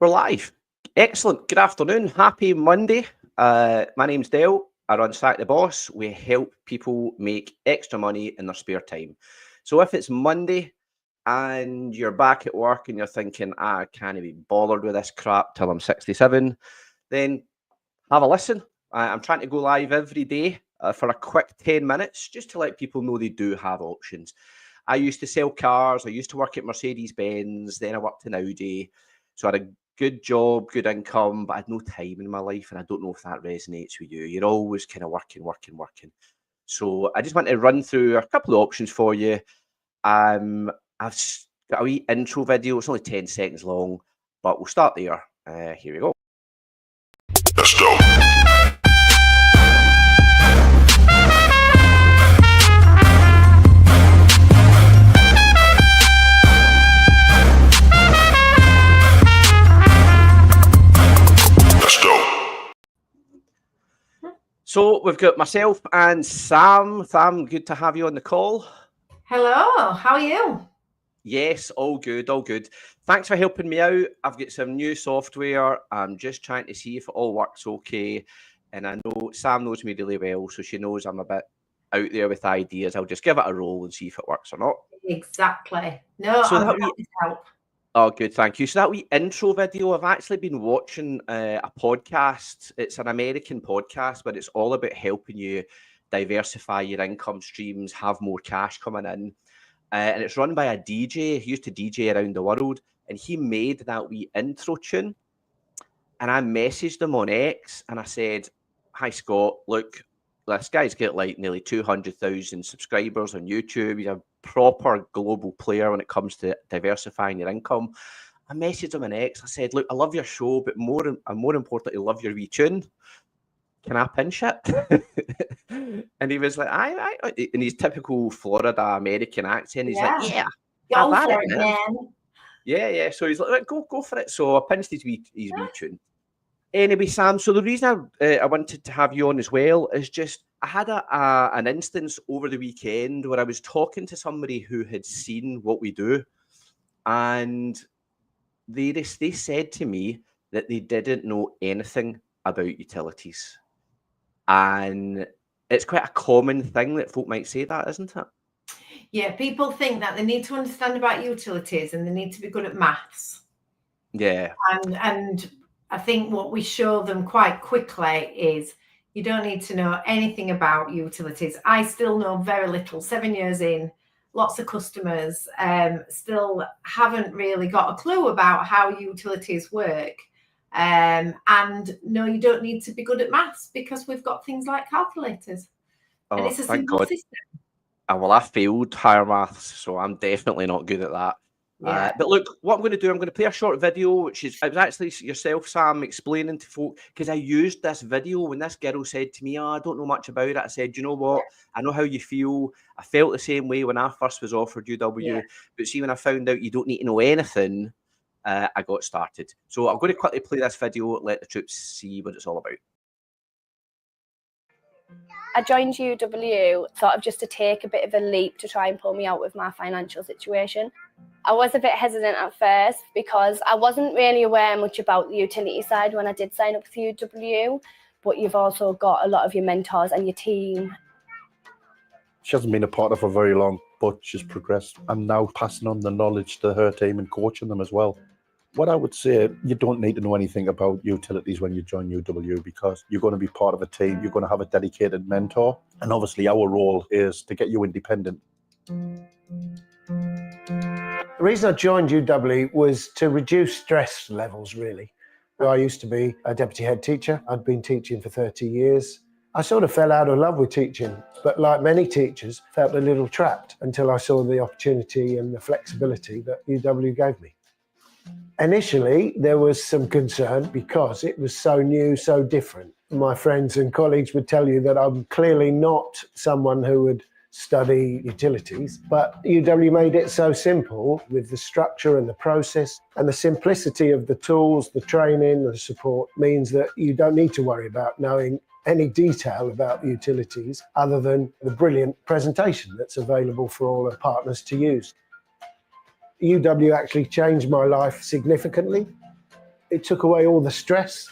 We're live. Excellent. Good afternoon. Happy Monday. My name's Dale. I run Sack the Boss. We help people make extra money in their spare time. So if it's Monday and you're back at work and you're thinking, I can't be bothered with this crap till I'm 67, then have a listen. I'm trying to go live every day for a quick 10 minutes just to let people know they do have options. I used to sell cars. I used to work at Mercedes-Benz. Then I worked in Audi. So I had a good job, good income, but I had no time in my life. And I don't know if that resonates with you. You're always kind of working. So I just want to run through a couple of options for you. I've got a wee intro video. It's only 10 seconds long, but we'll start there. Here we go. Let's go. So we've got myself and Sam. Sam, good to have you on the call. Hello, how are you? Yes, all good. Thanks for helping me out. I've got some new software. I'm just trying to see if it all works okay. And I know Sam knows me really well, so she knows I'm a bit out there with ideas. I'll just give it a roll and see if it works or not. Exactly. No, So I'm happy to help. Oh, good, thank you. So that wee intro video, I've actually been watching a podcast. It's an American podcast, but it's all about helping you diversify your income streams, have more cash coming in. And it's run by a DJ. He used to DJ around the world, and he made that wee intro tune. And I messaged him on X, and I said, "Hi, Scott, look, this guy's got like nearly 200,000 subscribers on YouTube. He's a proper global player when it comes to diversifying your income." I messaged him on X. I said, "Look, I love your show, but more importantly, love your wee tune. Can I pinch it?" And he was like, "I," in his typical Florida American accent. He's like, "Yeah, Go have at for it, it, man." man. Yeah. So he's like, "Right, go for it." So I pinched his wee tune. Anyway, Sam, so the reason I wanted to have you on as well is just I had an instance over the weekend where I was talking to somebody who had seen what we do, and they said to me that they didn't know anything about utilities. And it's quite a common thing that folk might say that, isn't it? Yeah, people think that they need to understand about utilities and they need to be good at maths. Yeah. And I think what we show them quite quickly is you don't need to know anything about utilities. I still know very little. 7 years in, lots of customers still haven't really got a clue about how utilities work. And no, you don't need to be good at maths because we've got things like calculators. Oh, and it's a thank simple God. system. Well, I failed higher maths, so I'm definitely not good at that. Yeah. But look, what I'm going to do, I'm going to play a short video, which is it was actually yourself, Sam, explaining to folk, because I used this video when this girl said to me, "Oh, I don't know much about it." I said, "You know what? I know how you feel. I felt the same way when I first was offered UW. But see, when I found out you don't need to know anything, I got started." So I'm going to quickly play this video, let the troops see what it's all about. I joined UW sort of just to take a bit of a leap to try and pull me out with my financial situation. I was a bit hesitant at first because I wasn't really aware much about the utility side when I did sign up for UW, but you've also got a lot of your mentors and your team. She hasn't been a part of for very long, but she's progressed. I'm now passing on the knowledge to her team and coaching them as well. What I would say, you don't need to know anything about utilities when you join UW because you're going to be part of a team. You're going to have a dedicated mentor. And obviously our role is to get you independent. The reason I joined UW was to reduce stress levels, really. I used to be a deputy head teacher. I'd been teaching for 30 years. I sort of fell out of love with teaching, but like many teachers, felt a little trapped until I saw the opportunity and the flexibility that UW gave me. Initially, there was some concern because it was so new, so different. My friends and colleagues would tell you that I'm clearly not someone who would study utilities, but UW made it so simple with the structure and the process, and the simplicity of the tools, the training, the support means that you don't need to worry about knowing any detail about utilities other than the brilliant presentation that's available for all the partners to use. UW actually changed my life significantly. It took away all the stress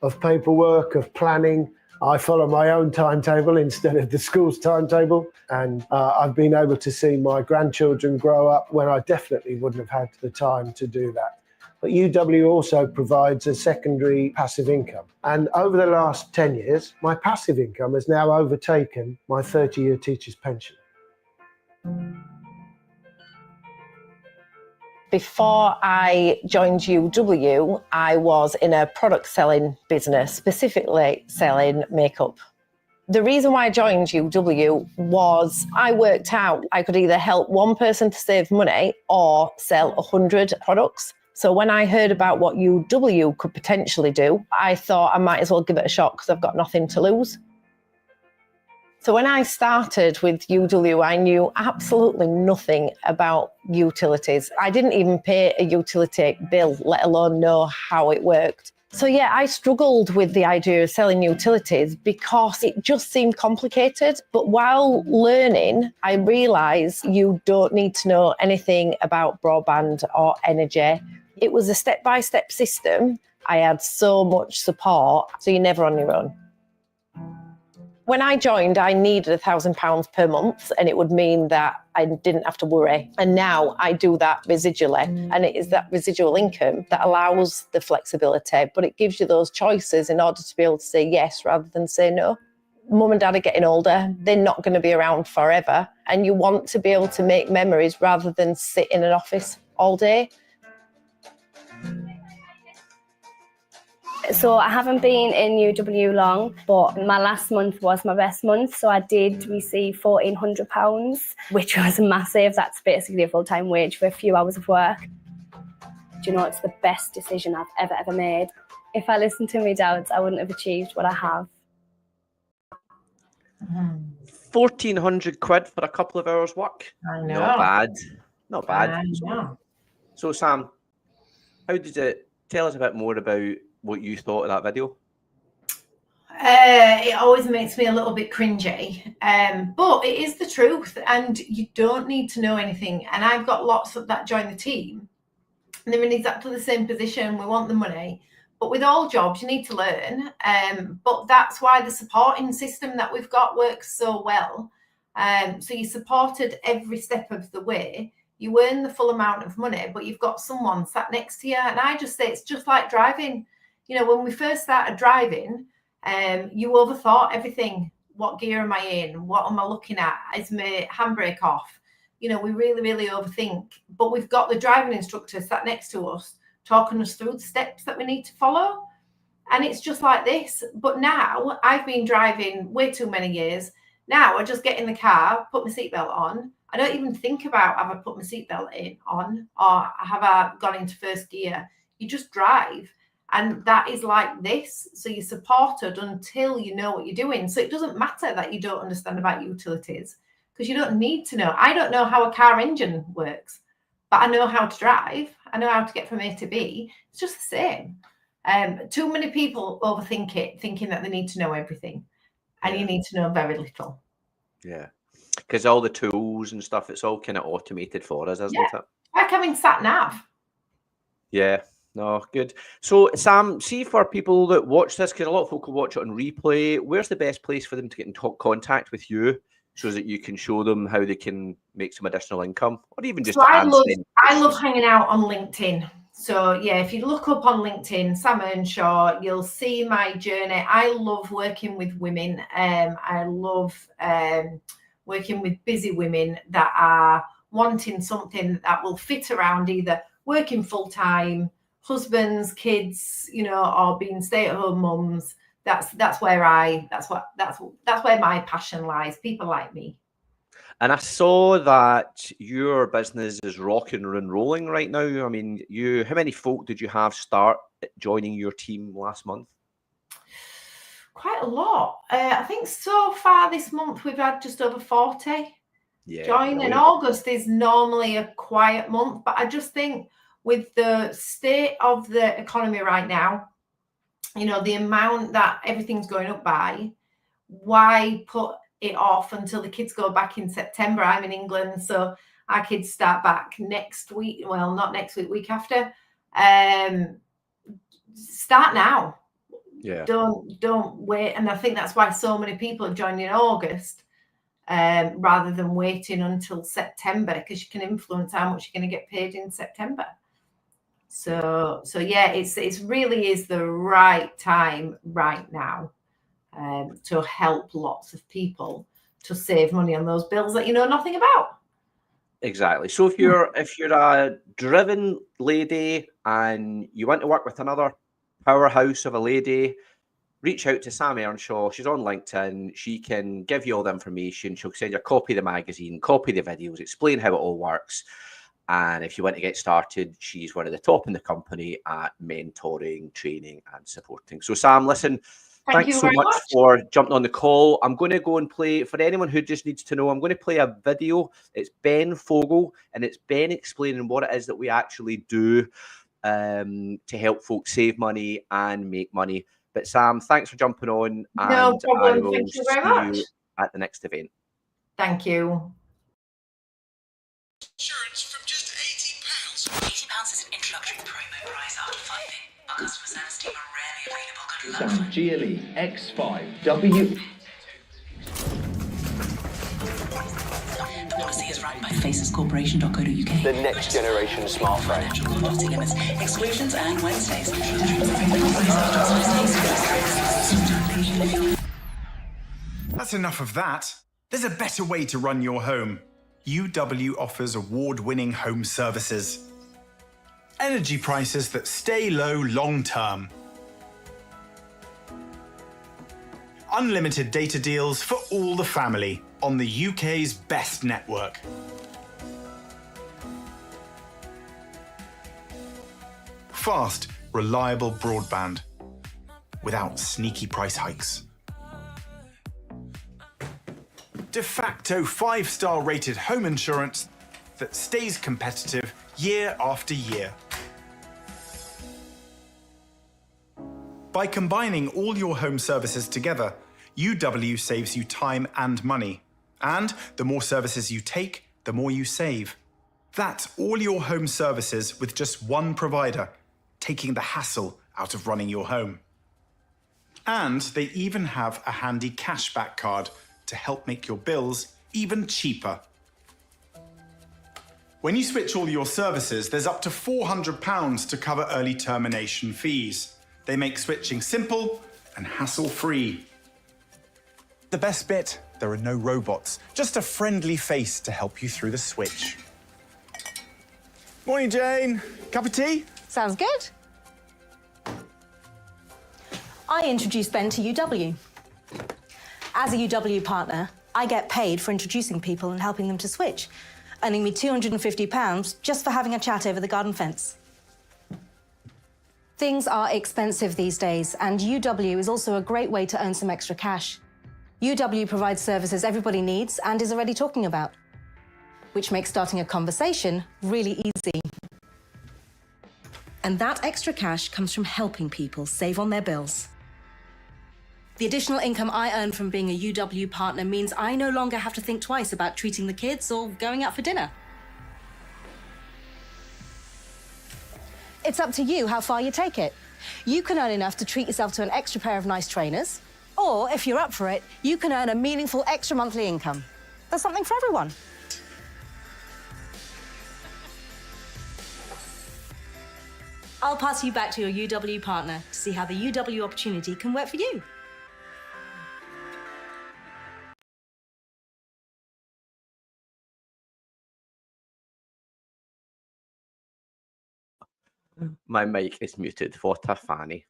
of paperwork, of planning. I follow my own timetable instead of the school's timetable, and I've been able to see my grandchildren grow up when I definitely wouldn't have had the time to do that. But UW also provides a secondary passive income. And over the last 10 years, my passive income has now overtaken my 30-year teacher's pension. Before I joined UW, I was in a product selling business, specifically selling makeup. The reason why I joined UW was I worked out I could either help one person to save money or sell 100 products. So when I heard about what UW could potentially do, I thought I might as well give it a shot because I've got nothing to lose. So when I started with UW, I knew absolutely nothing about utilities. I didn't even pay a utility bill, let alone know how it worked. So yeah, I struggled with the idea of selling utilities because it just seemed complicated. But while learning, I realised you don't need to know anything about broadband or energy. It was a step-by-step system. I had so much support, so you're never on your own. When I joined, I needed £1,000 per month, and it would mean that I didn't have to worry. And now I do that residually, and it is that residual income that allows the flexibility, but it gives you those choices in order to be able to say yes rather than say no. Mum and dad are getting older. They're not going to be around forever, and you want to be able to make memories rather than sit in an office all day. So I haven't been in UW long, but my last month was my best month. So I did receive £1,400, which was massive. That's basically a full-time wage for a few hours of work. Do you know, it's the best decision I've ever made. If I listened to my doubts, I wouldn't have achieved what I have. 1,400 quid for a couple of hours work. I know. Not bad. Not bad. I know. So Sam, how did it tell us a bit more about what you thought of that video? It always makes me a little bit cringy, but it is the truth, and you don't need to know anything. And I've got lots of that join the team, and they're in exactly the same position. We want the money, but with all jobs, you need to learn. But that's why the supporting system that we've got works so well. So you're supported every step of the way. You earn the full amount of money, but you've got someone sat next to you. And I just say it's just like driving. You know, when we first started driving, you overthought everything. What gear am I in? What am I looking at? Is my handbrake off? You know, we really, really overthink. But we've got the driving instructor sat next to us, talking us through the steps that we need to follow. And it's just like this. But now I've been driving way too many years. Now I just get in the car, put my seatbelt on. I don't even think about have I put my seatbelt on or have I gone into first gear. You just drive. And that is like this. So you're supported until you know what you're doing. So it doesn't matter that you don't understand about utilities because you don't need to know. I don't know how a car engine works, but I know how to drive. I know how to get from A to B. It's just the same. Too many people overthink it, thinking that they need to know everything. And you need to know very little. Yeah. Because all the tools and stuff, it's all kind of automated for us, isn't it? Like having sat nav. Yeah. No, good. So, Sam, see for people that watch this, because a lot of folk will watch it on replay, where's the best place for them to get in contact with you so that you can show them how they can make some additional income or even just I love hanging out on LinkedIn. So, yeah, if you look up on LinkedIn, Sam Earnshaw, you'll see my journey. I love working with women. I love working with busy women that are wanting something that will fit around either working full-time, husbands, kids, you know, or being stay-at-home mums. That's where my passion lies. People like me. And I saw that your business is rocking and rolling right now. I mean, how many folk did you have start joining your team last month? Quite a lot. I think so far this month we've had just over 40 join. And August is normally a quiet month, but I just think with the state of the economy right now, you know, the amount that everything's going up by, why put it off until the kids go back in September? I'm in England, so our kids start back next week. Well, not next week, week after. start now. Yeah. Don't wait. And I think that's why so many people have joined in August rather than waiting until September, because you can influence how much you're going to get paid in September. So yeah, it's really is the right time right now to help lots of people to save money on those bills that you know nothing about. Exactly. So if you're a driven lady and you want to work with another powerhouse of a lady, reach out to Sam Earnshaw. She's on LinkedIn. She can give you all the information. She'll send you a copy of the magazine, copy the videos, explain how it all works. And if you want to get started, she's one of the top in the company at mentoring, training, and supporting. So Sam, listen, thanks so much for jumping on the call. I'm going to go and play, for anyone who just needs to know, I'm going to play a video. It's Ben Fogel, and it's Ben explaining what it is that we actually do to help folks save money and make money. But Sam, thanks for jumping on, and No problem. I will Thank you very see much. you at the next event. Thank you. Insurance from just £80. £80 is an introductory promo price after finding. Our customer service team are rarely available. Good luck. GLE X5W. The policy is run by facescorporation.co.uk. The next generation smartphone. Financial commodity limits, exclusions, and Wednesdays. That's enough of that. There's a better way to run your home. UW offers award-winning home services. Energy prices that stay low long-term. Unlimited data deals for all the family on the UK's best network. Fast, reliable broadband without sneaky price hikes. De facto 5-star rated home insurance that stays competitive year after year. By combining all your home services together, UW saves you time and money. And the more services you take, the more you save. That's all your home services with just one provider, taking the hassle out of running your home. And they even have a handy cashback card to help make your bills even cheaper. When you switch all your services, there's up to £400 to cover early termination fees. They make switching simple and hassle-free. The best bit, there are no robots, just a friendly face to help you through the switch. Morning, Jane. Cup of tea? Sounds good. I introduced Ben to UW. As a UW partner, I get paid for introducing people and helping them to switch, earning me £250 just for having a chat over the garden fence. Things are expensive these days, and UW is also a great way to earn some extra cash. UW provides services everybody needs and is already talking about, which makes starting a conversation really easy. And that extra cash comes from helping people save on their bills. The additional income I earn from being a UW partner means I no longer have to think twice about treating the kids or going out for dinner. It's up to you how far you take it. You can earn enough to treat yourself to an extra pair of nice trainers, or if you're up for it, you can earn a meaningful extra monthly income. There's something for everyone. I'll pass you back to your UW partner to see how the UW opportunity can work for you. My mic is muted. What a fanny.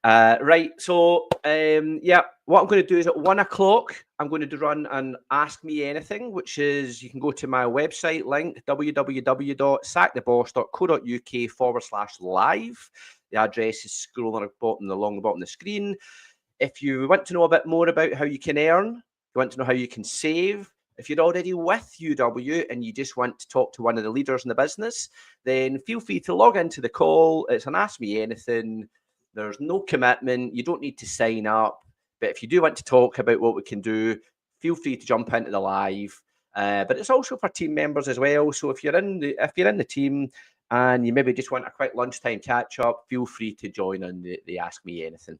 Right, so yeah, what I'm going to do is at 1 o'clock, I'm going to run an Ask Me Anything, which is you can go to my website link, www.sacktheboss.co.uk/live. The address is scrolling along the bottom of the screen. If you want to know a bit more about how you can earn, you want to know how you can save, if you're already with UW and you just want to talk to one of the leaders in the business, then feel free to log into the call. It's an Ask Me Anything. There's no commitment. You don't need to sign up. But if you do want to talk about what we can do, feel free to jump into the live. But it's also for team members as well. So if you're in the team and you maybe just want a quick lunchtime catch up, feel free to join on the Ask Me Anything.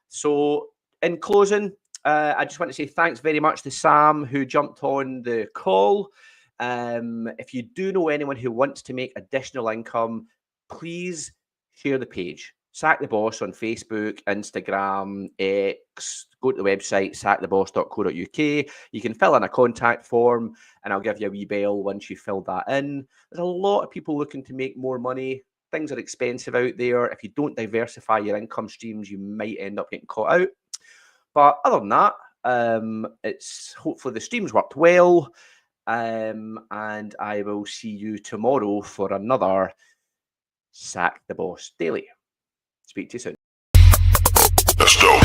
So in closing, I just want to say thanks very much to Sam who jumped on the call. If you do know anyone who wants to make additional income, please share the page. Sack the Boss on Facebook, Instagram, X. Go to the website, sacktheboss.co.uk. You can fill in a contact form and I'll give you a wee bell once you fill that in. There's a lot of people looking to make more money. Things are expensive out there. If you don't diversify your income streams, you might end up getting caught out. But other than that, it's hopefully the streams worked well. And I will see you tomorrow for another Sack the Boss Daily. Speak to you soon. Let's go.